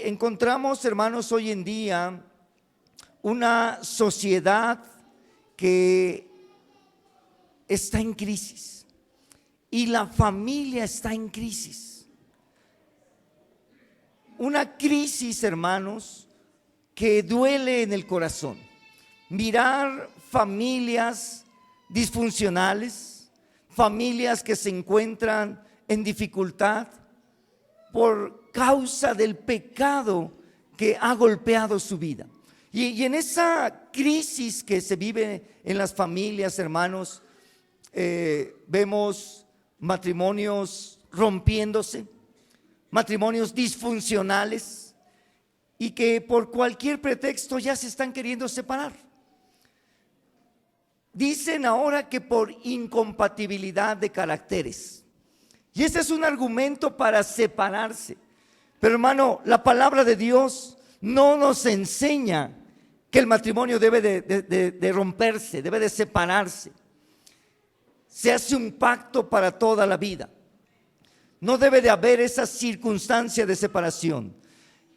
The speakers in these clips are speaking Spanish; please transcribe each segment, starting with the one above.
encontramos, hermanos, hoy en día una sociedad que está en crisis y la familia está en crisis. Una crisis, hermanos, que duele en el corazón. Mirar familias disfuncionales, familias que se encuentran en dificultad por causa del pecado que ha golpeado su vida. Y en esa crisis que se vive en las familias, hermanos, vemos matrimonios rompiéndose, matrimonios disfuncionales y que por cualquier pretexto ya se están queriendo separar. Dicen ahora que por incompatibilidad de caracteres. Y ese es un argumento para separarse. Pero hermano, la palabra de Dios no nos enseña que el matrimonio debe de romperse, debe de separarse. Se hace un pacto para toda la vida. No debe de haber esa circunstancia de separación.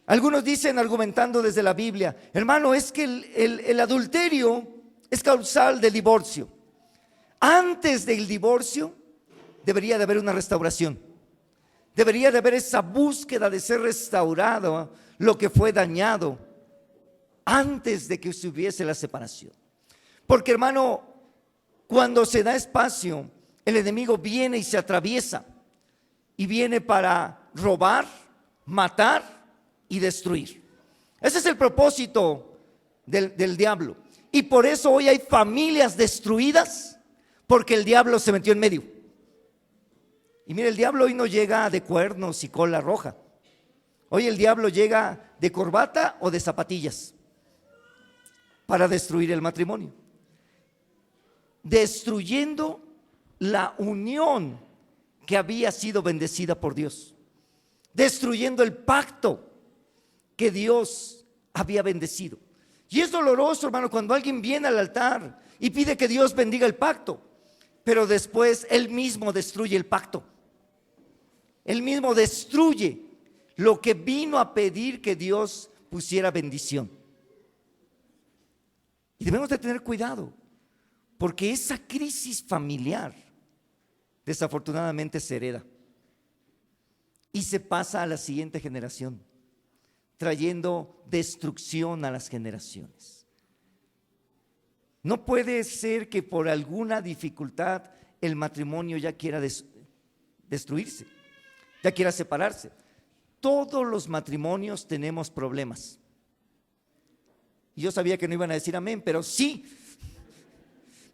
Algunos dicen, argumentando desde la Biblia, hermano, es que el adulterio es causal del divorcio. Antes del divorcio debería de haber una restauración. Debería de haber esa búsqueda de ser restaurado lo que fue dañado antes de que se hubiese la separación. Porque, hermano, cuando se da espacio, el enemigo viene y se atraviesa y viene para robar, matar y destruir. Ese es el propósito del diablo. Y por eso hoy hay familias destruidas, porque el diablo se metió en medio. Y mire, el diablo hoy no llega de cuernos y cola roja. Hoy el diablo llega de corbata o de zapatillas para destruir el matrimonio, destruyendo la unión que había sido bendecida por Dios, destruyendo el pacto que Dios había bendecido. Y es doloroso, hermano, cuando alguien viene al altar y pide que Dios bendiga el pacto, pero después él mismo destruye el pacto. Él mismo destruye lo que vino a pedir que Dios pusiera bendición. Y debemos de tener cuidado, porque esa crisis familiar desafortunadamente se hereda y se pasa a la siguiente generación, trayendo destrucción a las generaciones. No puede ser que por alguna dificultad el matrimonio ya quiera destruirse, ya quiera separarse. Todos los matrimonios tenemos problemas. Y yo sabía que no iban a decir amén, pero sí,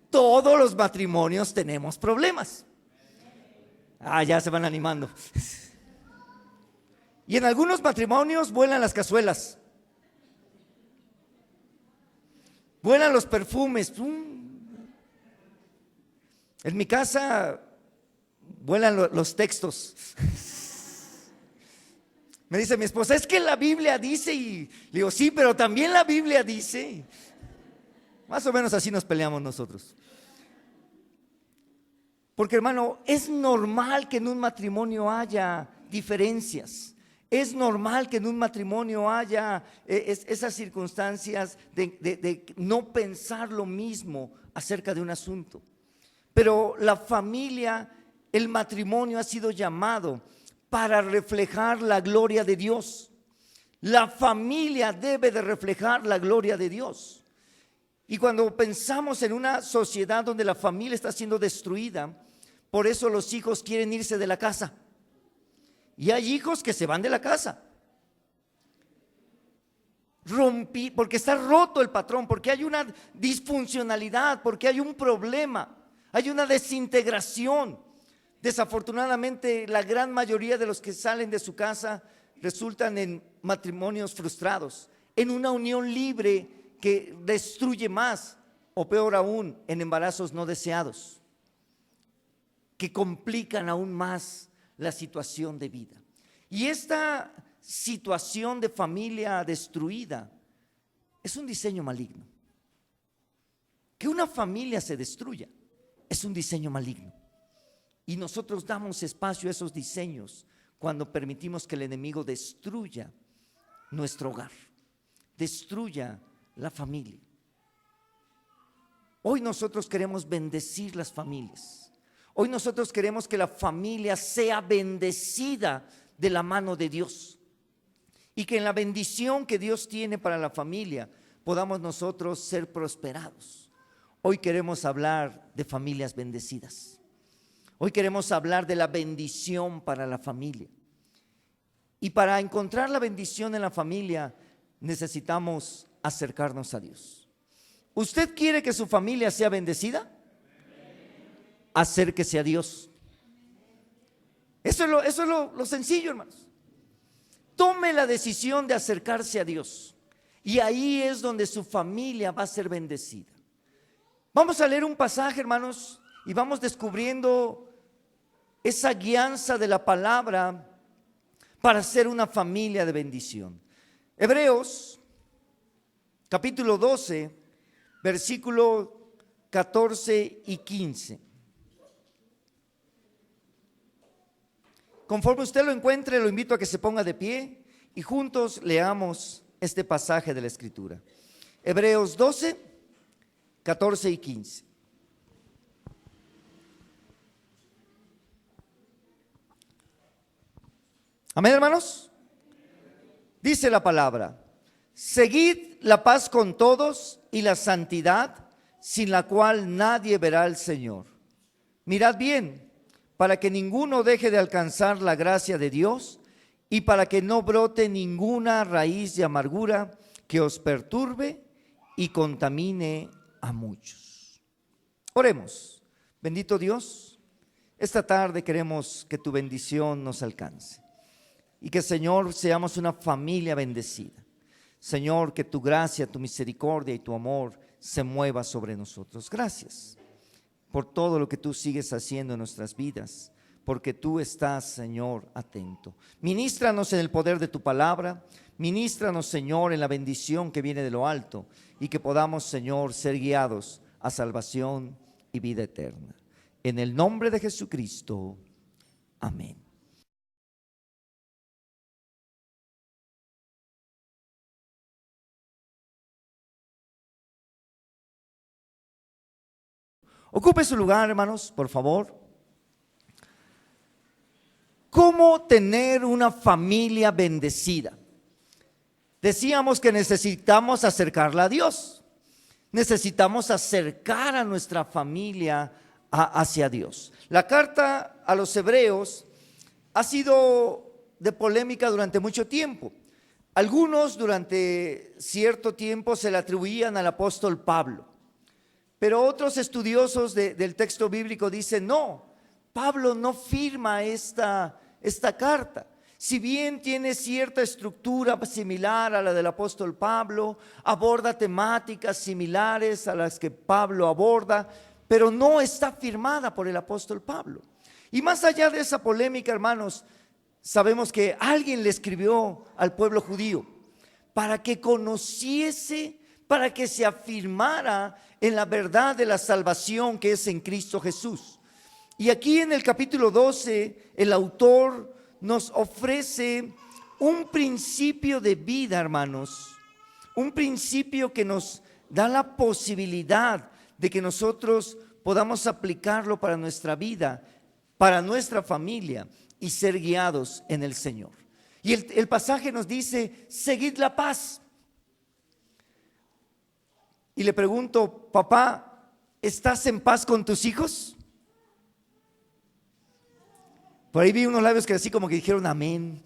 todos los matrimonios tenemos problemas. Ya se van animando. Y en algunos matrimonios vuelan las cazuelas, vuelan los perfumes. En mi casa vuelan los textos. Me dice mi esposa, es que la Biblia dice, y le digo, sí, pero también la Biblia dice. Más o menos así nos peleamos nosotros. Porque, hermano, es normal que en un matrimonio haya diferencias. Es normal que en un matrimonio haya esas circunstancias de no pensar lo mismo acerca de un asunto. Pero la familia, el matrimonio ha sido llamado para reflejar la gloria de Dios. La familia debe de reflejar la gloria de Dios. Y cuando pensamos en una sociedad donde la familia está siendo destruida, por eso los hijos quieren irse de la casa. Y hay hijos que se van de la casa. Porque está roto el patrón, porque hay una disfuncionalidad, porque hay un problema, hay una desintegración. Desafortunadamente, la gran mayoría de los que salen de su casa resultan en matrimonios frustrados, en una unión libre que destruye más, o peor aún, en embarazos no deseados, que complican aún más la situación de vida. Y esta situación de familia destruida es un diseño maligno. Que una familia se destruya es un diseño maligno. Y nosotros damos espacio a esos diseños cuando permitimos que el enemigo destruya nuestro hogar, destruya la familia. Hoy nosotros queremos bendecir las familias. Hoy nosotros queremos que la familia sea bendecida de la mano de Dios. Y que en la bendición que Dios tiene para la familia podamos nosotros ser prosperados. Hoy queremos hablar de familias bendecidas. Hoy queremos hablar de la bendición para la familia. Y para encontrar la bendición en la familia necesitamos acercarnos a Dios. ¿Usted quiere que su familia sea bendecida? Acérquese a Dios. Eso es lo sencillo, hermanos. Tome la decisión de acercarse a Dios. Y ahí es donde su familia va a ser bendecida. Vamos a leer un pasaje, hermanos, y vamos descubriendo esa guianza de la palabra para ser una familia de bendición. Hebreos, capítulo 12, versículo 14 y 15. Conforme usted lo encuentre, lo invito a que se ponga de pie y juntos leamos este pasaje de la Escritura. Hebreos 12, 14 y 15. Amén, hermanos. Dice la palabra: seguid la paz con todos y la santidad, sin la cual nadie verá al Señor. Mirad bien, para que ninguno deje de alcanzar la gracia de Dios y para que no brote ninguna raíz de amargura que os perturbe y contamine a muchos. Oremos. Bendito Dios, esta tarde queremos que tu bendición nos alcance y que, Señor, seamos una familia bendecida. Señor, que tu gracia, tu misericordia y tu amor se mueva sobre nosotros. Gracias por todo lo que tú sigues haciendo en nuestras vidas, porque tú estás, Señor, atento. Ministranos en el poder de tu palabra, ministranos, Señor, en la bendición que viene de lo alto, y que podamos, Señor, ser guiados a salvación y vida eterna. En el nombre de Jesucristo, amén. Ocupe su lugar, hermanos, por favor. ¿Cómo tener una familia bendecida? Decíamos que necesitamos acercarla a Dios. Necesitamos acercar a nuestra familia hacia Dios. La carta a los hebreos ha sido de polémica durante mucho tiempo. Algunos durante cierto tiempo se le atribuían al apóstol Pablo. Pero otros estudiosos del texto bíblico dicen, no, Pablo no firma esta carta. Si bien tiene cierta estructura similar a la del apóstol Pablo, aborda temáticas similares a las que Pablo aborda, pero no está firmada por el apóstol Pablo. Y más allá de esa polémica, hermanos, sabemos que alguien le escribió al pueblo judío para que conociese, para que se afirmara en la verdad de la salvación que es en Cristo Jesús. Y aquí en el capítulo 12, el autor nos ofrece un principio de vida, hermanos, un principio que nos da la posibilidad de que nosotros podamos aplicarlo para nuestra vida, para nuestra familia y ser guiados en el Señor. Y el pasaje nos dice, seguid la paz. Y le pregunto, papá, ¿estás en paz con tus hijos? Por ahí vi unos labios que así como que dijeron amén.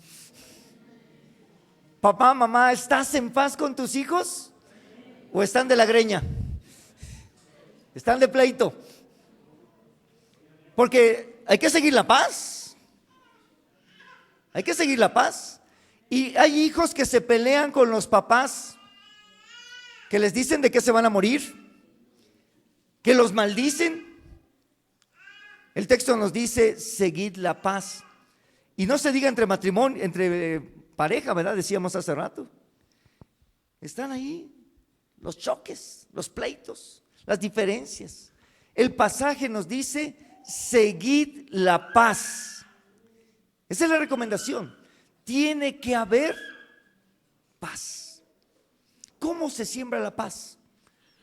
Papá, mamá, ¿estás en paz con tus hijos? ¿O están de la greña? ¿Están de pleito? Porque hay que seguir la paz. Hay que seguir la paz. Y hay hijos que se pelean con los papás, que les dicen de qué se van a morir, que los maldicen. El texto nos dice, seguid la paz. Y no se diga entre matrimonio, entre pareja, ¿verdad? Decíamos hace rato. Están ahí los choques, los pleitos, las diferencias. El pasaje nos dice, seguid la paz. Esa es la recomendación. Tiene que haber paz. ¿Cómo se siembra la paz?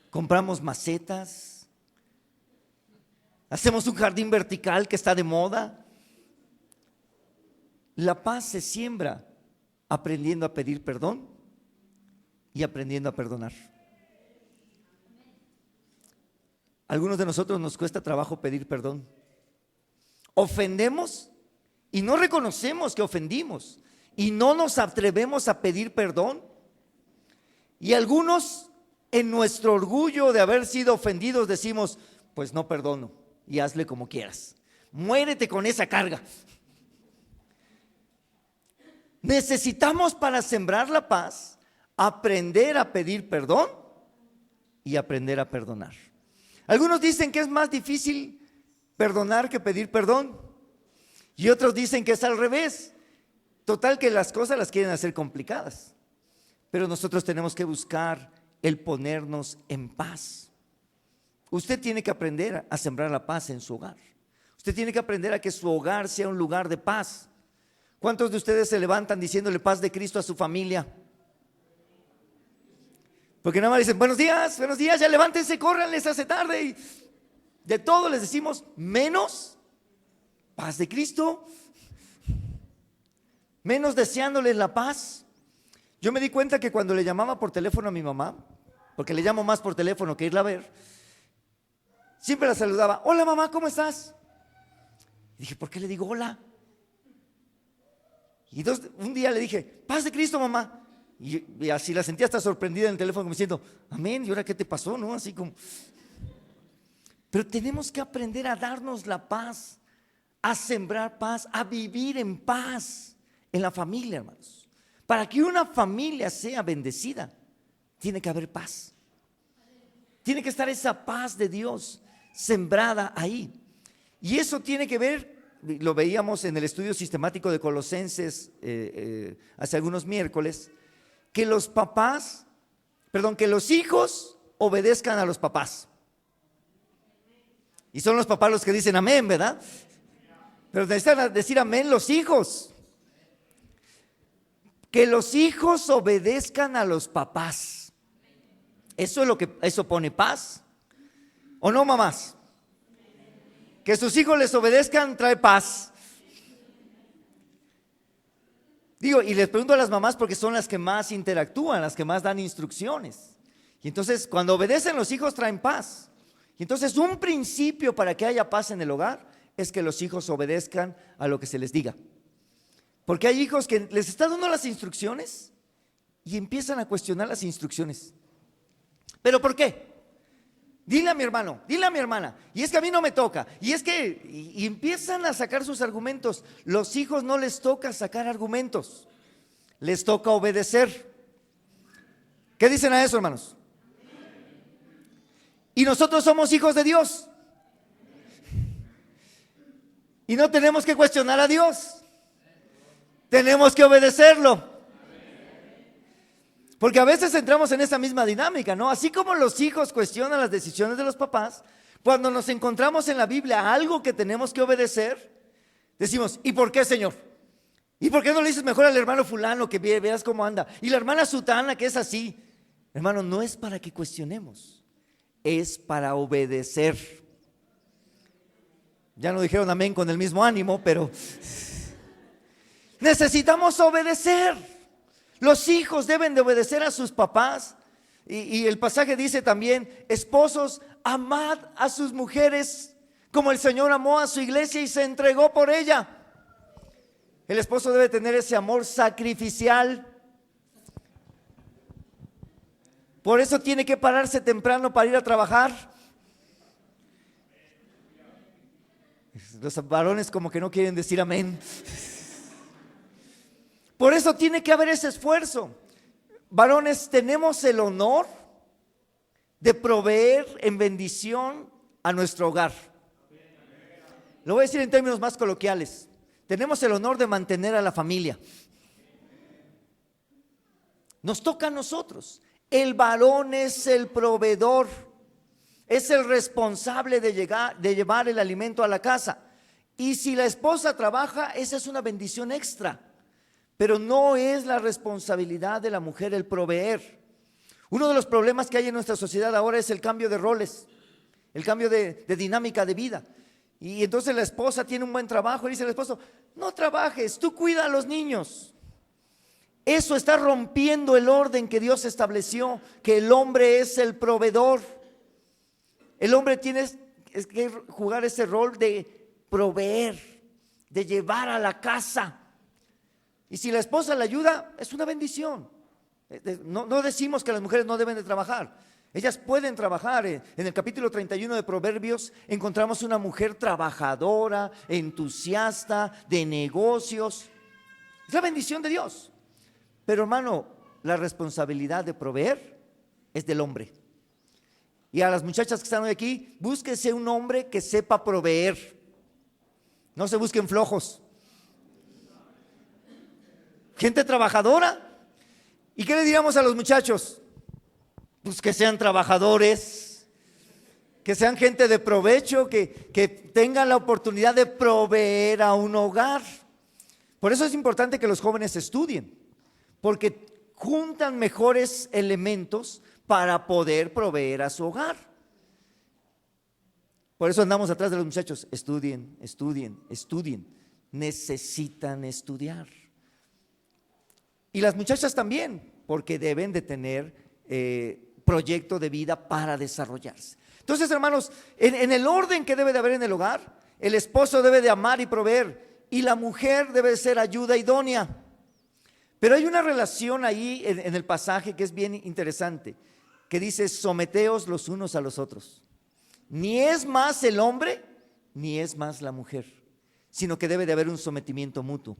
Compramos macetas, hacemos un jardín vertical que está de moda. La paz se siembra aprendiendo a pedir perdón y aprendiendo a perdonar. A algunos de nosotros nos cuesta trabajo pedir perdón. Ofendemos y no reconocemos que ofendimos y no nos atrevemos a pedir perdón. Y algunos, en nuestro orgullo de haber sido ofendidos, decimos: pues no perdono y hazle como quieras, muérete con esa carga. Necesitamos, para sembrar la paz, aprender a pedir perdón y aprender a perdonar. Algunos dicen que es más difícil perdonar que pedir perdón, y otros dicen que es al revés. Total, que las cosas las quieren hacer complicadas, pero nosotros tenemos que buscar el ponernos en paz. Usted tiene que aprender a sembrar la paz en su hogar. Usted tiene que aprender a que su hogar sea un lugar de paz. ¿Cuántos de ustedes se levantan diciéndole paz de Cristo a su familia? Porque nada más dicen: buenos días, ya levántense, corran, les hace tarde. Y de todo les decimos menos paz de Cristo, menos deseándoles la paz. Yo me di cuenta que cuando le llamaba por teléfono a mi mamá, porque le llamo más por teléfono que irla a ver, siempre la saludaba: hola mamá, ¿cómo estás? Y dije: ¿por qué le digo hola? Y entonces un día le dije: paz de Cristo, mamá. Y así la sentía hasta sorprendida en el teléfono, como diciendo: amén, ¿y ahora qué te pasó? ¿No? Así como. Pero tenemos que aprender a darnos la paz, a sembrar paz, a vivir en paz en la familia, hermanos. Para que una familia sea bendecida, tiene que haber paz. Tiene que estar esa paz de Dios sembrada ahí. Y eso tiene que ver, lo veíamos en el estudio sistemático de Colosenses hace algunos miércoles, que los hijos obedezcan a los papás. Y son los papás los que dicen amén, ¿verdad? Pero necesitan decir amén los hijos. Que los hijos obedezcan a los papás. Eso pone paz. ¿O no, mamás? Que sus hijos les obedezcan trae paz. Digo, y les pregunto a las mamás porque son las que más interactúan, las que más dan instrucciones. Y entonces, cuando obedecen, los hijos traen paz. Y entonces, un principio para que haya paz en el hogar es que los hijos obedezcan a lo que se les diga. Porque hay hijos que les está dando las instrucciones y empiezan a cuestionar las instrucciones. ¿Pero por qué? Dile a mi hermano, dile a mi hermana, y es que a mí no me toca, y empiezan a sacar sus argumentos. Los hijos no les toca sacar argumentos, les toca obedecer. ¿Qué dicen a eso, hermanos? Y nosotros somos hijos de Dios y no tenemos que cuestionar a Dios, tenemos que obedecerlo. Porque a veces entramos en esa misma dinámica, ¿no? Así como los hijos cuestionan las decisiones de los papás, cuando nos encontramos en la Biblia algo que tenemos que obedecer, decimos: ¿y por qué, Señor? ¿Y por qué no le dices mejor al hermano fulano que veas cómo anda? Y la hermana sutana que es así. Hermano, no es para que cuestionemos, es para obedecer. Ya no dijeron amén con el mismo ánimo, pero necesitamos obedecer. Los hijos deben de obedecer a sus papás. Y el pasaje dice también: esposos, amad a sus mujeres como el Señor amó a su iglesia y se entregó por ella. El esposo debe tener ese amor sacrificial. Por eso tiene que pararse temprano para ir a trabajar. Los varones como que no quieren decir amén. Por eso tiene que haber ese esfuerzo. Varones, tenemos el honor de proveer en bendición a nuestro hogar. Lo voy a decir en términos más coloquiales. Tenemos el honor de mantener a la familia. Nos toca a nosotros. El varón es el proveedor, es el responsable de llevar el alimento a la casa. Y si la esposa trabaja, esa es una bendición extra. pero no es la responsabilidad de la mujer el proveer. Uno de los problemas que hay en nuestra sociedad ahora es el cambio de roles, el cambio de dinámica de vida. Y entonces la esposa tiene un buen trabajo y dice el esposo: no trabajes, tú cuida a los niños. Eso está rompiendo el orden que Dios estableció, que el hombre es el proveedor. El hombre tiene que jugar ese rol de proveer, de llevar a la casa. Y si la esposa le ayuda, es una bendición. No decimos que las mujeres no deben de trabajar. Ellas pueden trabajar. En el capítulo 31 de Proverbios encontramos una mujer trabajadora, entusiasta, de negocios. Es la bendición de Dios. Pero hermano, la responsabilidad de proveer es del hombre. Y a las muchachas que están hoy aquí, búsquese un hombre que sepa proveer. No se busquen flojos. Gente trabajadora. ¿Y qué le diríamos a los muchachos? Pues que sean trabajadores, que sean gente de provecho, que tengan la oportunidad de proveer a un hogar. Por eso es importante que los jóvenes estudien, porque juntan mejores elementos para poder proveer a su hogar. Por eso andamos atrás de los muchachos: estudien, estudien, estudien. Necesitan estudiar. Y las muchachas también, porque deben de tener proyecto de vida para desarrollarse. Entonces, hermanos, en el orden que debe de haber en el hogar, el esposo debe de amar y proveer, y la mujer debe de ser ayuda idónea. Pero hay una relación ahí en el pasaje que es bien interesante, que dice: someteos los unos a los otros. Ni es más el hombre, ni es más la mujer, sino que debe de haber un sometimiento mutuo.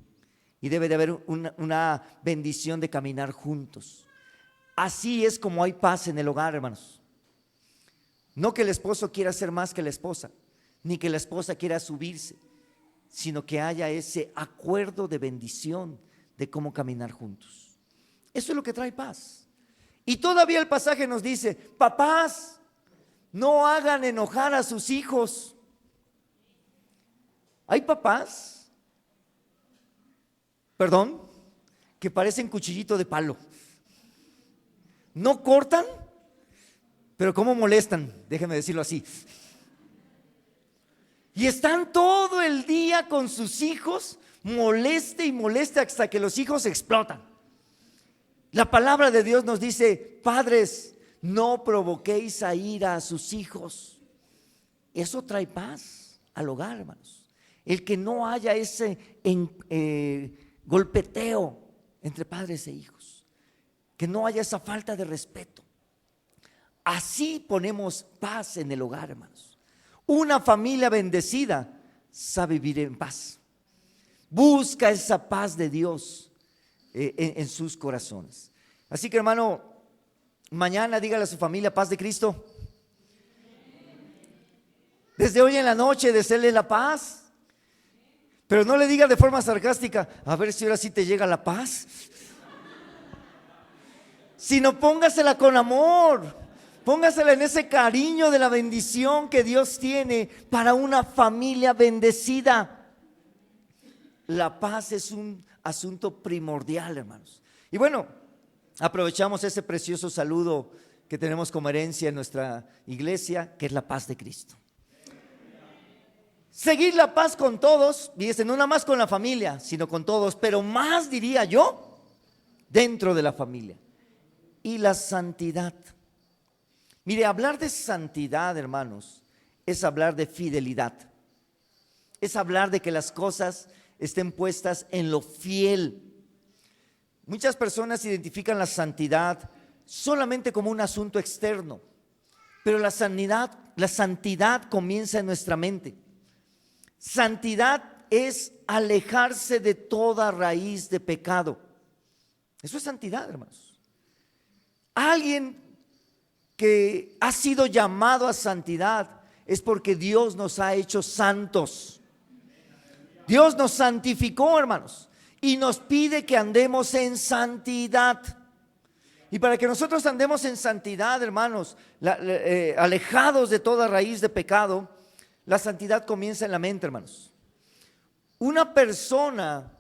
Y debe de haber una bendición de caminar juntos. Así es como hay paz en el hogar, hermanos. No que el esposo quiera ser más que la esposa, ni que la esposa quiera subirse, sino que haya ese acuerdo de bendición de cómo caminar juntos. Eso es lo que trae paz. Y todavía el pasaje nos dice: papás, no hagan enojar a sus hijos. Hay papás, que parecen cuchillito de palo. No cortan, pero cómo molestan, déjenme decirlo así. Y están todo el día con sus hijos, moleste y moleste hasta que los hijos explotan. La palabra de Dios nos dice: padres, no provoquéis a ira a sus hijos. Eso trae paz al hogar, hermanos. El que no haya ese golpeteo entre padres e hijos, que no haya esa falta de respeto. Así ponemos paz en el hogar, hermanos. Una familia bendecida sabe vivir en paz, busca esa paz de Dios en sus corazones. Así que, hermano, mañana dígale a su familia: paz de Cristo. Desde hoy en la noche, deséle la paz. Pero no le diga de forma sarcástica: a ver si ahora sí te llega la paz. Sino póngasela con amor, póngasela en ese cariño de la bendición que Dios tiene para una familia bendecida. La paz es un asunto primordial, hermanos. Y bueno, aprovechamos ese precioso saludo que tenemos como herencia en nuestra iglesia, que es la paz de Cristo. Seguir la paz con todos, fíjense, no nada más con la familia, sino con todos, pero más, diría yo, dentro de la familia. Y la santidad. Mire, hablar de santidad, hermanos, es hablar de fidelidad. Es hablar de que las cosas estén puestas en lo fiel. Muchas personas identifican la santidad solamente como un asunto externo, pero la santidad comienza en nuestra mente. Santidad es alejarse de toda raíz de pecado. Eso es santidad, hermanos. Alguien que ha sido llamado a santidad es porque Dios nos ha hecho santos. Dios nos santificó, hermanos, y nos pide que andemos en santidad. Y para que nosotros andemos en santidad, hermanos, alejados de toda raíz de pecado, la santidad comienza en la mente, hermanos. Una persona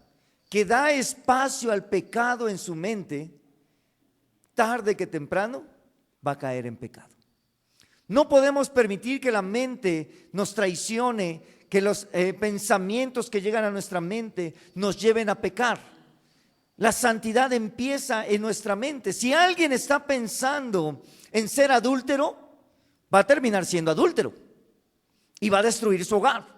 que da espacio al pecado en su mente, tarde que temprano va a caer en pecado. No podemos permitir que la mente nos traicione, que los pensamientos que llegan a nuestra mente nos lleven a pecar. La santidad empieza en nuestra mente. Si alguien está pensando en ser adúltero, va a terminar siendo adúltero y va a destruir su hogar.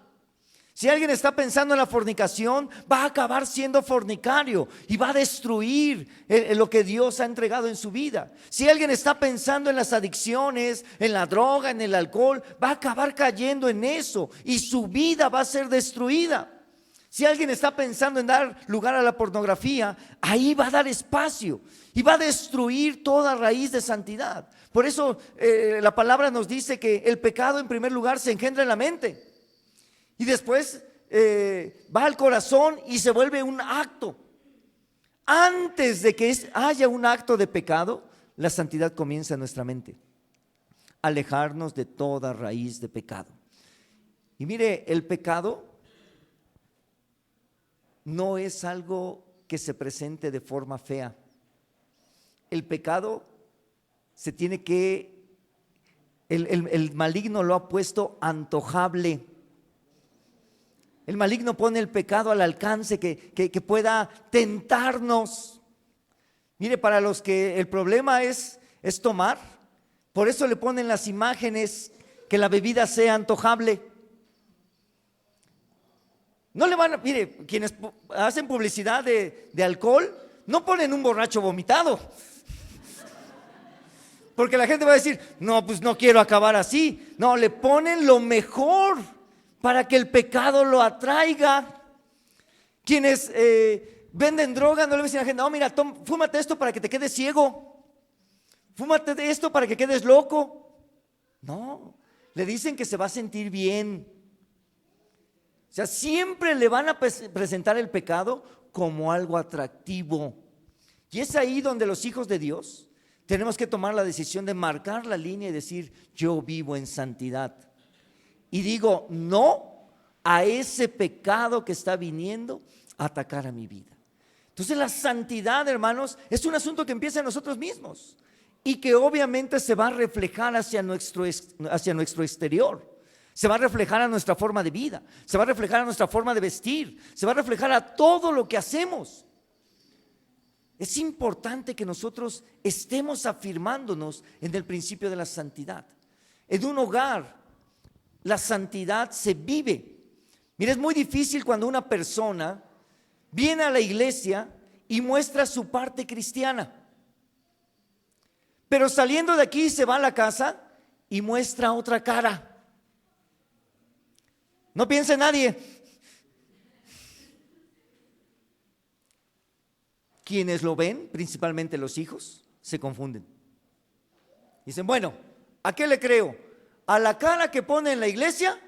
Si alguien está pensando en la fornicación, va a acabar siendo fornicario y va a destruir lo que Dios ha entregado en su vida. Si alguien está pensando en las adicciones, en la droga, en el alcohol, va a acabar cayendo en eso y su vida va a ser destruida. Si alguien está pensando en dar lugar a la pornografía, ahí va a dar espacio y va a destruir toda raíz de santidad. Por eso la palabra nos dice que el pecado en primer lugar se engendra en la mente. Y después va al corazón y se vuelve un acto. Antes de que haya un acto de pecado, la santidad comienza en nuestra mente. Alejarnos de toda raíz de pecado. Y mire, el pecado no es algo que se presente de forma fea. El pecado se tiene que, el maligno lo ha puesto antojable. El maligno pone el pecado al alcance que pueda tentarnos. Mire, para los que el problema es tomar, por eso le ponen las imágenes que la bebida sea antojable. No le van a, mire, quienes hacen publicidad de alcohol, no ponen un borracho vomitado. Porque la gente va a decir, no, pues no quiero acabar así. No, le ponen lo mejor para que el pecado lo atraiga. Quienes venden droga no le dicen a la gente, no, mira, fúmate esto para que te quedes ciego. Fúmate esto para que quedes loco. No, le dicen que se va a sentir bien. O sea, siempre le van a presentar el pecado como algo atractivo. Y es ahí donde los hijos de Dios tenemos que tomar la decisión de marcar la línea y decir, yo vivo en santidad. Y digo no a ese pecado que está viniendo a atacar a mi vida. Entonces la santidad, hermanos, es un asunto que empieza en nosotros mismos y que obviamente se va a reflejar hacia nuestro exterior. Se va a reflejar a nuestra forma de vida, se va a reflejar a nuestra forma de vestir, se va a reflejar a todo lo que hacemos. Es importante que nosotros estemos afirmándonos en el principio de la santidad. En un hogar, la santidad se vive. Mira, es muy difícil cuando una persona viene a la iglesia y muestra su parte cristiana, pero saliendo de aquí se va a la casa y muestra otra cara. No piense nadie. Quienes lo ven, principalmente los hijos, se confunden. Dicen, bueno, ¿a qué le creo? ¿A la cara que pone en la iglesia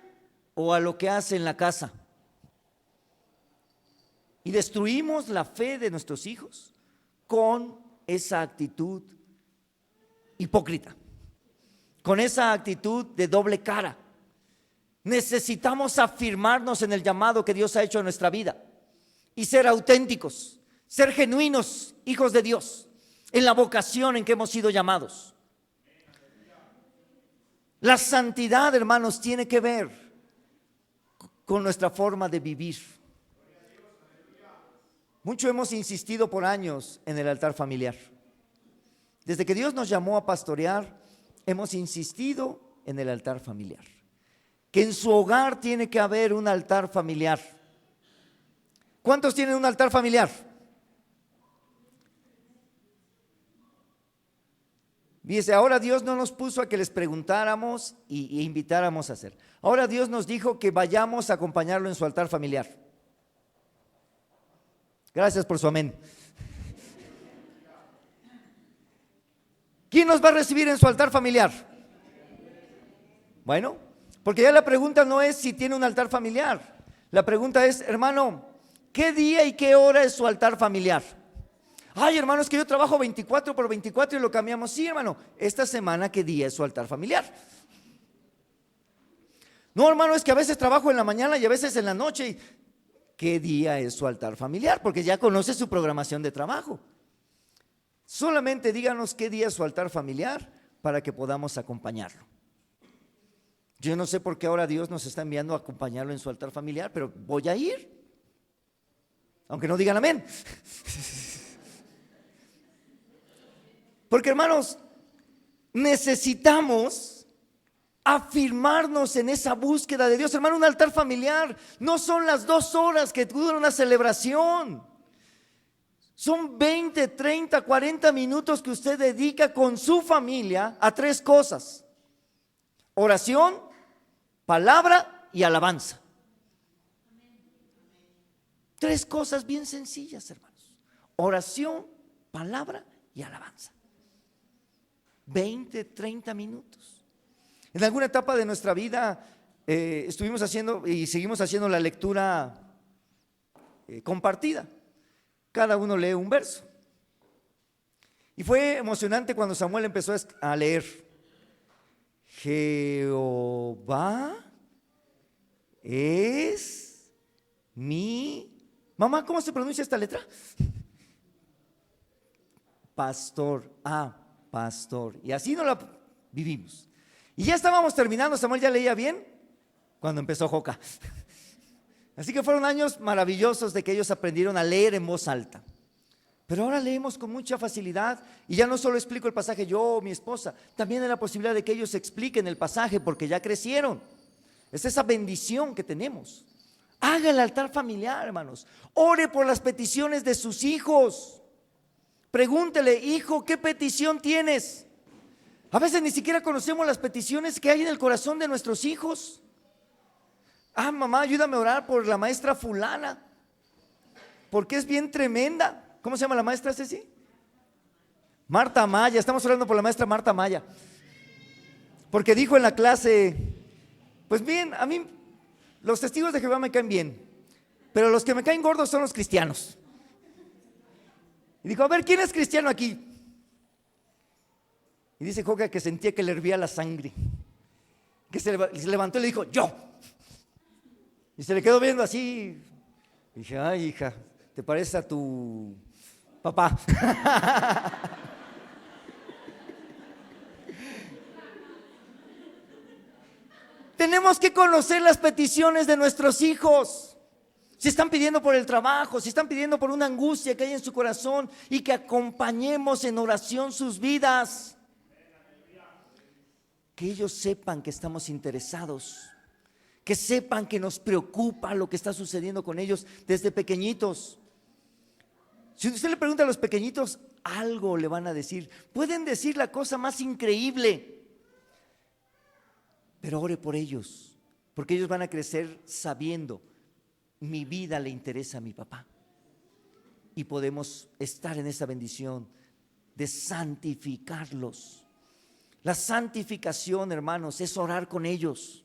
o a lo que hace en la casa? Y destruimos la fe de nuestros hijos con esa actitud hipócrita, con esa actitud de doble cara. Necesitamos afirmarnos en el llamado que Dios ha hecho en nuestra vida y ser auténticos, ser genuinos, hijos de Dios, en la vocación en que hemos sido llamados. La santidad, hermanos, tiene que ver con nuestra forma de vivir. Mucho hemos insistido por años en el altar familiar. Desde que Dios nos llamó a pastorear, hemos insistido en el altar familiar. Que en su hogar tiene que haber un altar familiar. ¿Cuántos tienen un altar familiar? Dice, ahora Dios no nos puso a que les preguntáramos e invitáramos a hacer. Ahora Dios nos dijo que vayamos a acompañarlo en su altar familiar. Gracias por su amén. ¿Quién nos va a recibir en su altar familiar? Bueno, porque ya la pregunta no es si tiene un altar familiar. La pregunta es, hermano, ¿qué día y qué hora es su altar familiar? Ay, hermano, es que yo trabajo 24/24 y lo cambiamos. Sí, hermano, esta semana, ¿qué día es su altar familiar? No, hermano, es que a veces trabajo en la mañana y a veces en la noche. qué día es su altar familiar, porque ya conoce su programación de trabajo. Solamente díganos qué día es su altar familiar para que podamos acompañarlo. Yo no sé por qué ahora Dios nos está enviando a acompañarlo en su altar familiar, pero voy a ir, aunque no digan amén. Porque, hermanos, necesitamos afirmarnos en esa búsqueda de Dios. Hermano, un altar familiar no son las 2 horas que dura una celebración. Son 20, 30, 40 minutos que usted dedica con su familia a 3 cosas: oración, palabra y alabanza. 3 cosas bien sencillas, hermanos: oración, palabra y alabanza. 20, 30 minutos. En alguna etapa de nuestra vida estuvimos haciendo y seguimos haciendo la lectura compartida. Cada uno lee un verso. Y fue emocionante cuando Samuel empezó a leer: Jehová es mi... Mamá, ¿cómo se pronuncia esta letra? Pastor. Pastor. Y así no la vivimos. Y ya estábamos terminando. Samuel ya leía bien cuando empezó Joca. Así que fueron años maravillosos de que ellos aprendieron a leer en voz alta. Pero ahora leemos con mucha facilidad. Y ya no solo explico el pasaje yo o mi esposa, también hay la posibilidad de que ellos expliquen el pasaje porque ya crecieron. Es esa bendición que tenemos. Haga el altar familiar, hermanos. Ore por las peticiones de sus hijos. Pregúntele: hijo, ¿qué petición tienes? A veces ni siquiera conocemos las peticiones que hay en el corazón de nuestros hijos. Mamá, ayúdame a orar por la maestra fulana, porque es bien tremenda. ¿Cómo se llama la maestra, Ceci? Marta Maya. Estamos orando por la maestra Marta Maya, porque dijo en la clase: pues bien, a mí los testigos de Jehová me caen bien, pero los que me caen gordos son los cristianos. Y dijo: a ver, ¿quién es cristiano aquí? Y dice Joca que sentía que le hervía la sangre, que se levantó y le dijo: yo. Y se le quedó viendo así. Y dije: ay, hija, te pareces a tu papá. Tenemos que conocer las peticiones de nuestros hijos. Si están pidiendo por el trabajo, si están pidiendo por una angustia que hay en su corazón, y que acompañemos en oración sus vidas. Que ellos sepan que estamos interesados, que sepan que nos preocupa lo que está sucediendo con ellos desde pequeñitos. Si usted le pregunta a los pequeñitos, algo le van a decir. Pueden decir la cosa más increíble, pero ore por ellos, porque ellos van a crecer sabiendo: mi vida le interesa a mi papá. Y podemos estar en esa bendición de santificarlos. La santificación, hermanos, es orar con ellos,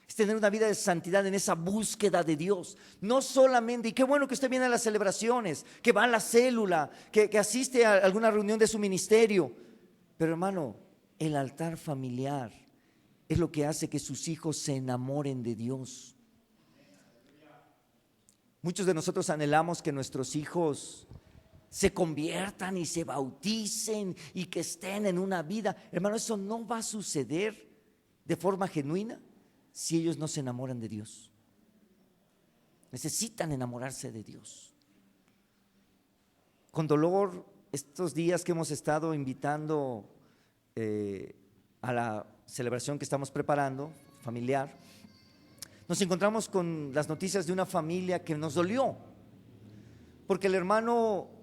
es tener una vida de santidad en esa búsqueda de Dios. No solamente, y qué bueno que usted viene a las celebraciones, que va a la célula, que asiste a alguna reunión de su ministerio, pero, hermano, el altar familiar es lo que hace que sus hijos se enamoren de Dios. Muchos de nosotros anhelamos que nuestros hijos se conviertan y se bauticen y que estén en una vida. Hermano, eso no va a suceder de forma genuina si ellos no se enamoran de Dios. Necesitan enamorarse de Dios. Con dolor, estos días que hemos estado invitando a la celebración que estamos preparando, familiar, nos encontramos con las noticias de una familia que nos dolió, porque el hermano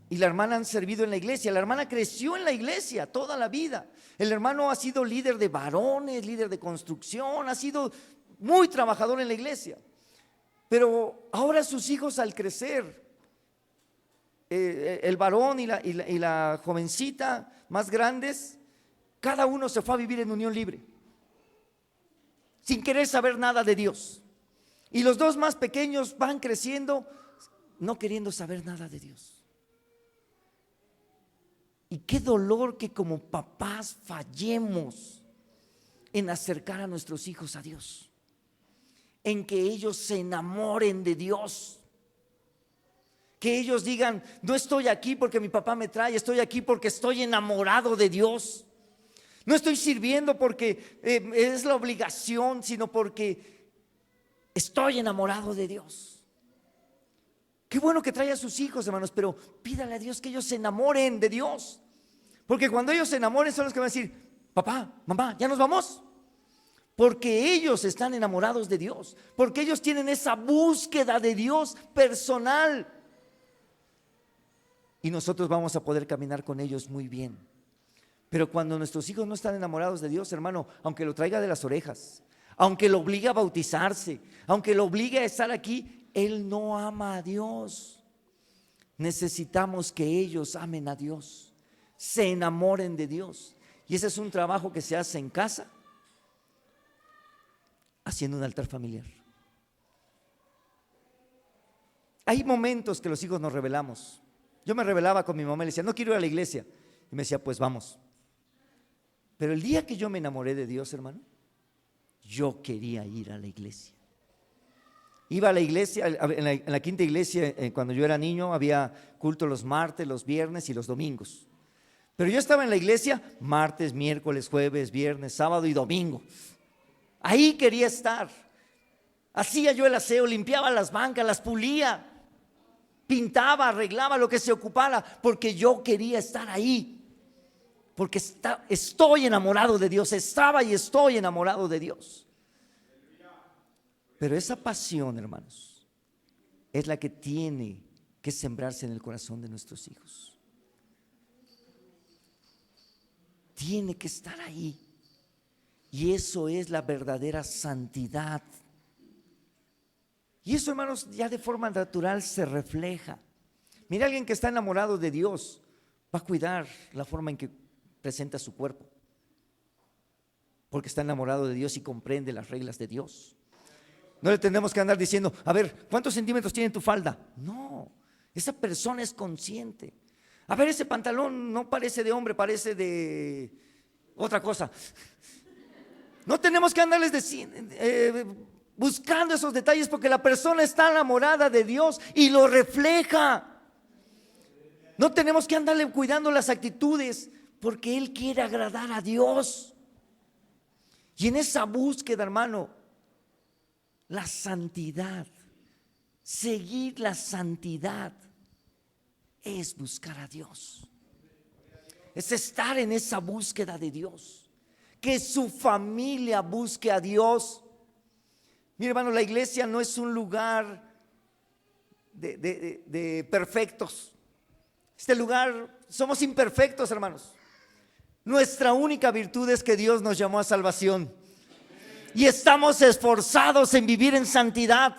y la hermana han servido en la iglesia. La hermana creció en la iglesia toda la vida. El hermano ha sido líder de varones, líder de construcción, ha sido muy trabajador en la iglesia. Pero ahora sus hijos, al crecer, el varón y la jovencita más grandes, cada uno se fue a vivir en unión libre, sin querer saber nada de Dios. Y los dos más pequeños van creciendo no queriendo saber nada de Dios. Y qué dolor que como papás fallemos en acercar a nuestros hijos a Dios, en que ellos se enamoren de Dios. Que ellos digan, no estoy aquí porque mi papá me trae, estoy aquí porque estoy enamorado de Dios. No estoy sirviendo porque es la obligación, sino porque estoy enamorado de Dios. Qué bueno que trae a sus hijos, hermanos, pero pídale a Dios que ellos se enamoren de Dios. Porque cuando ellos se enamoren son los que van a decir, papá, mamá, ¿ya nos vamos? Porque ellos están enamorados de Dios, porque ellos tienen esa búsqueda de Dios personal. Y nosotros vamos a poder caminar con ellos muy bien. Pero cuando nuestros hijos no están enamorados de Dios, hermano, aunque lo traiga de las orejas, aunque lo obligue a bautizarse, aunque lo obligue a estar aquí, él no ama a Dios. Necesitamos que ellos amen a Dios, se enamoren de Dios. Y ese es un trabajo que se hace en casa, haciendo un altar familiar. Hay momentos que los hijos nos rebelamos. Yo me rebelaba con mi mamá y le decía, no quiero ir a la iglesia. Y me decía, pues vamos. Pero el día que yo me enamoré de Dios, hermano, yo quería ir a la iglesia. Iba a la iglesia, en la quinta iglesia, cuando yo era niño, había culto los martes, los viernes y los domingos. Pero yo estaba en la iglesia martes, miércoles, jueves, viernes, sábado y domingo. Ahí quería estar. Hacía yo el aseo, limpiaba las bancas, las pulía, pintaba, arreglaba lo que se ocupara, porque yo quería estar ahí. Porque estoy enamorado de Dios, estaba y estoy enamorado de Dios. Pero esa pasión, hermanos, es la que tiene que sembrarse en el corazón de nuestros hijos. Tiene que estar ahí. Y eso es la verdadera santidad. Y eso, hermanos, ya de forma natural se refleja. Mira, alguien que está enamorado de Dios va a cuidar la forma en que presenta su cuerpo, porque está enamorado de Dios y comprende las reglas de Dios. No le tenemos que andar diciendo, a ver, ¿cuántos centímetros tiene tu falda? No, esa persona es consciente. A ver, ese pantalón no parece de hombre, parece de otra cosa. No tenemos que andarles buscando esos detalles, porque la persona está enamorada de Dios y lo refleja. No tenemos que andarle cuidando las actitudes, porque Él quiere agradar a Dios. Y en esa búsqueda, hermano, la santidad, seguir la santidad, es buscar a Dios. Es estar en esa búsqueda de Dios. Que su familia busque a Dios. Mire, hermano, la iglesia no es un lugar de perfectos. Este lugar, somos imperfectos, hermanos. Nuestra única virtud es que Dios nos llamó a salvación. Y estamos esforzados en vivir en santidad.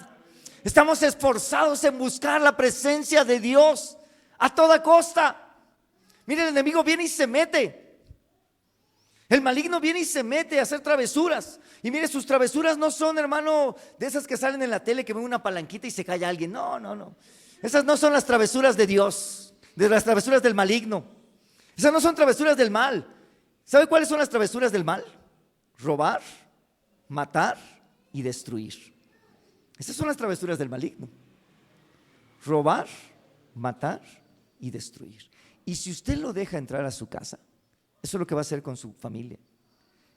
Estamos esforzados en buscar la presencia de Dios a toda costa. Mire, el enemigo viene y se mete. El maligno viene y se mete a hacer travesuras. Y mire, sus travesuras no son, hermano, de esas que salen en la tele, que ven una palanquita y se cae alguien. No, no, no. Esas no son las travesuras de Dios, de las travesuras del maligno. Esas no son travesuras del mal. ¿Sabe cuáles son las travesuras del mal? Robar, matar y destruir. Esas son las travesuras del maligno. Robar, matar y destruir. Y si usted lo deja entrar a su casa, eso es lo que va a hacer con su familia.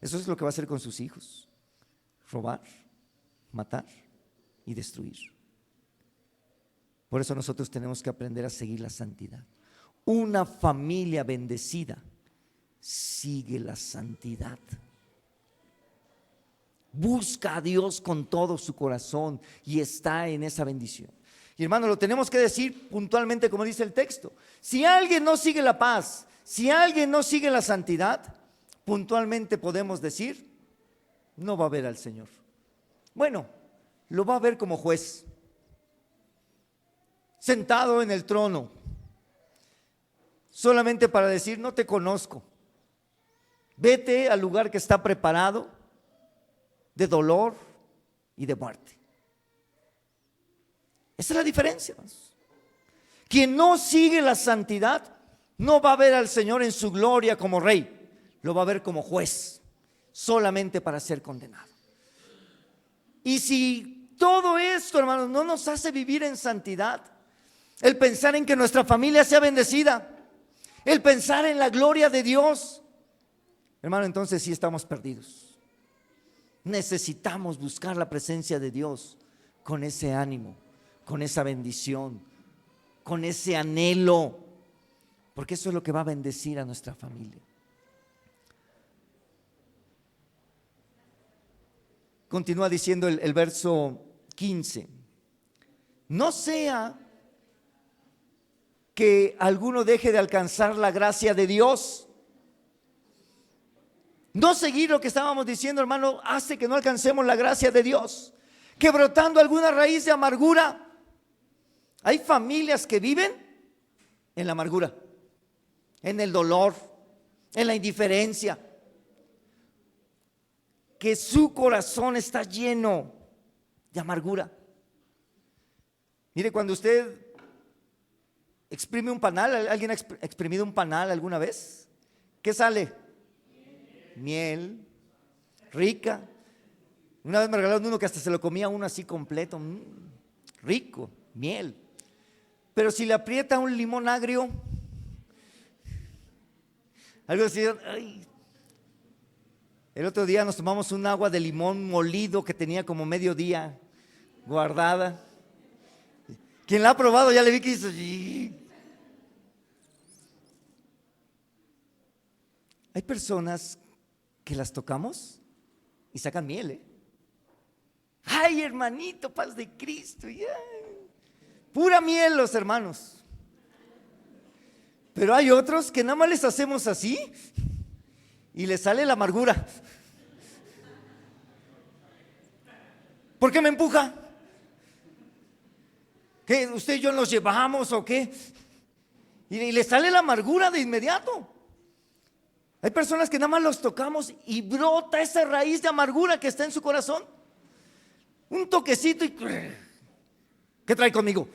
Eso es lo que va a hacer con sus hijos. Robar, matar y destruir. Por eso nosotros tenemos que aprender a seguir la santidad. Una familia bendecida sigue la santidad. Busca a Dios con todo su corazón y está en esa bendición. Y hermano, lo tenemos que decir puntualmente como dice el texto. Si alguien no sigue la paz, si alguien no sigue la santidad, puntualmente podemos decir, no va a ver al Señor. Bueno, lo va a ver como juez, sentado en el trono, solamente para decir, no te conozco. Vete al lugar que está preparado de dolor y de muerte. Esa es la diferencia, hermanos. Quien no sigue la santidad no va a ver al Señor en su gloria como rey, lo va a ver como juez, solamente para ser condenado. Y si todo esto, hermanos, no nos hace vivir en santidad. El pensar en que nuestra familia sea bendecida, el pensar en la gloria de Dios, hermano, entonces sí estamos perdidos. Necesitamos buscar la presencia de Dios con ese ánimo, con esa bendición, con ese anhelo, porque eso es lo que va a bendecir a nuestra familia. Continúa diciendo el verso 15: no sea que alguno deje de alcanzar la gracia de Dios. No seguir lo que estábamos diciendo, hermano, hace que no alcancemos la gracia de Dios, que brotando alguna raíz de amargura. Hay familias que viven en la amargura, en el dolor, en la indiferencia, que su corazón está lleno de amargura. Mire, cuando usted exprime un panal, ¿alguien ha exprimido un panal alguna vez? ¿Qué sale? Miel, rica. Una vez me regalaron uno que hasta se lo comía uno así completo, rico, miel. Pero si le aprieta un limón agrio, algo así, ay. El otro día nos tomamos un agua de limón molido que tenía como medio día guardada. Quien la ha probado ya le vi que hizo. Hay personas que las tocamos y sacan miel, Ay, hermanito, paz de Cristo, pura miel los hermanos. Pero hay otros que nada más les hacemos así y les sale la amargura. ¿Por qué me empuja? ¿Qué, usted y yo nos llevamos o qué? Y le sale la amargura de inmediato. Hay personas que nada más los tocamos y brota esa raíz de amargura que está en su corazón. Un toquecito y ¿qué trae conmigo?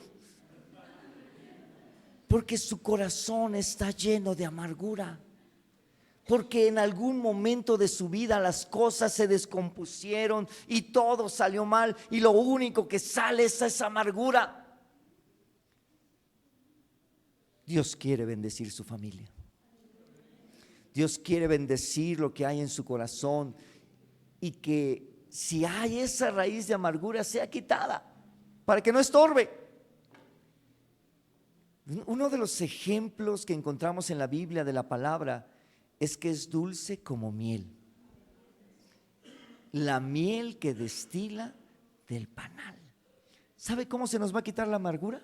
Porque su corazón está lleno de amargura. Porque en algún momento de su vida las cosas se descompusieron y todo salió mal, y lo único que sale es esa amargura. Dios quiere bendecir su familia. Dios quiere bendecir lo que hay en su corazón, y que si hay esa raíz de amargura sea quitada para que no estorbe. Uno de los ejemplos que encontramos en la Biblia de la palabra es que es dulce como miel, la miel que destila del panal. ¿Sabe cómo se nos va a quitar la amargura?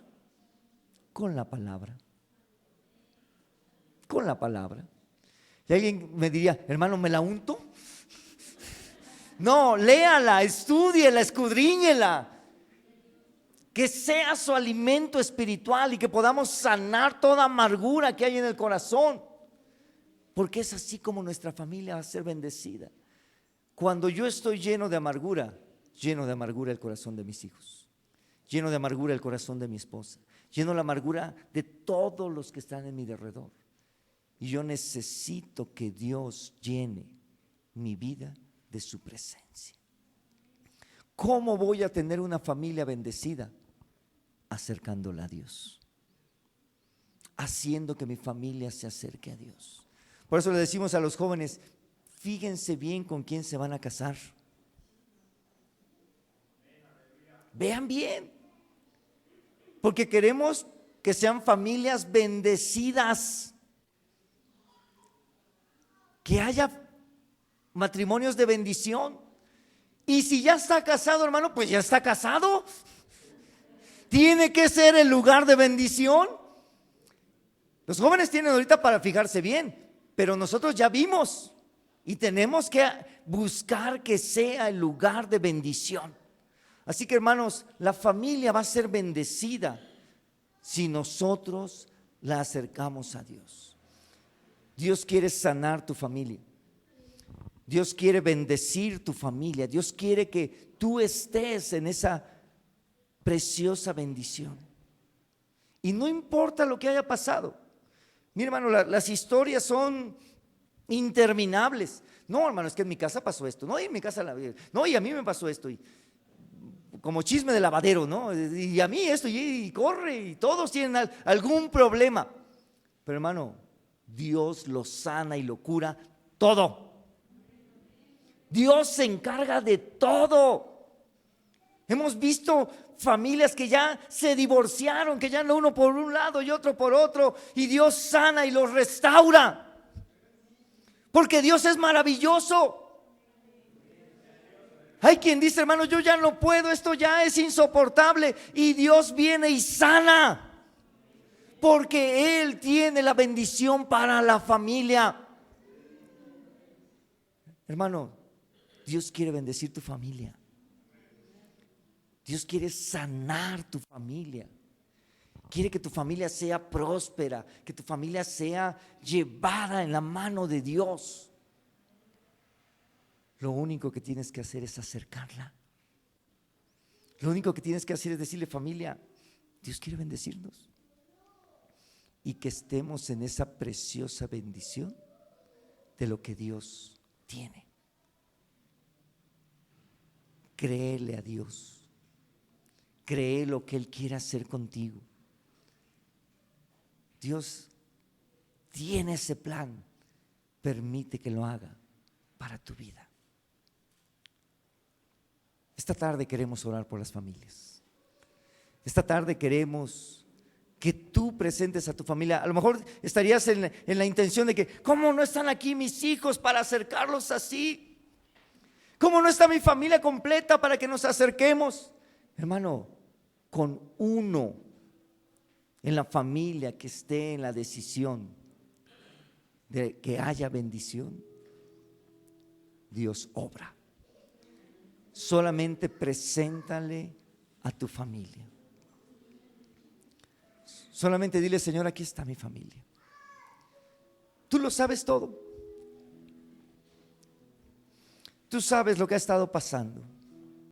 Con la palabra. Con la palabra. Y alguien me diría, hermano, ¿me la unto? No, léala, estúdiela, escudriñela. Que sea su alimento espiritual y que podamos sanar toda amargura que hay en el corazón. Porque es así como nuestra familia va a ser bendecida. Cuando yo estoy lleno de amargura el corazón de mis hijos, lleno de amargura el corazón de mi esposa, lleno de amargura de todos los que están en mi derredor. Y yo necesito que Dios llene mi vida de su presencia. ¿Cómo voy a tener una familia bendecida? Acercándola a Dios, haciendo que mi familia se acerque a Dios. Por eso le decimos a los jóvenes, fíjense bien con quién se van a casar. Vean bien, porque queremos que sean familias bendecidas, que haya matrimonios de bendición. Y si ya está casado, hermano, pues ya está casado. Tiene que ser el lugar de bendición. Los jóvenes tienen ahorita para fijarse bien, pero nosotros ya vimos y tenemos que buscar que sea el lugar de bendición. Así que, hermanos, la familia va a ser bendecida si nosotros la acercamos a Dios. Dios quiere sanar tu familia. Dios quiere bendecir tu familia. Dios quiere que tú estés en esa preciosa bendición. Y no importa lo que haya pasado. Mira, hermano, las historias son interminables. No, hermano, es que en mi casa pasó esto. No, y en mi casa no, y a mí me pasó esto. Y como chisme de lavadero, ¿no? Y a mí esto, y corre, y todos tienen algún problema. Pero hermano, Dios lo sana y lo cura todo. Dios se encarga de todo. Hemos visto familias que ya se divorciaron, que ya no uno por un lado y otro por otro, y Dios sana y los restaura. Porque Dios es maravilloso. Hay quien dice, hermano, yo ya no puedo, esto ya es insoportable. Y Dios viene y sana. Porque Él tiene la bendición para la familia. Hermano, Dios quiere bendecir tu familia. Dios quiere sanar tu familia. Quiere que tu familia sea próspera, que tu familia sea llevada en la mano de Dios. Lo único que tienes que hacer es acercarla. Lo único que tienes que hacer es decirle, familia, Dios quiere bendecirnos. Y que estemos en esa preciosa bendición de lo que Dios tiene. Créele a Dios. Cree lo que Él quiere hacer contigo. Dios tiene ese plan. Permite que lo haga para tu vida. Esta tarde queremos orar por las familias. Esta tarde queremos que tú presentes a tu familia. A lo mejor estarías en la intención de que, ¿cómo no están aquí mis hijos para acercarlos así? ¿Cómo no está mi familia completa para que nos acerquemos? Hermano, con uno en la familia que esté en la decisión de que haya bendición, Dios obra. Solamente preséntale a tu familia. Solamente dile, Señor, aquí está mi familia. Tú lo sabes todo. Tú sabes lo que ha estado pasando.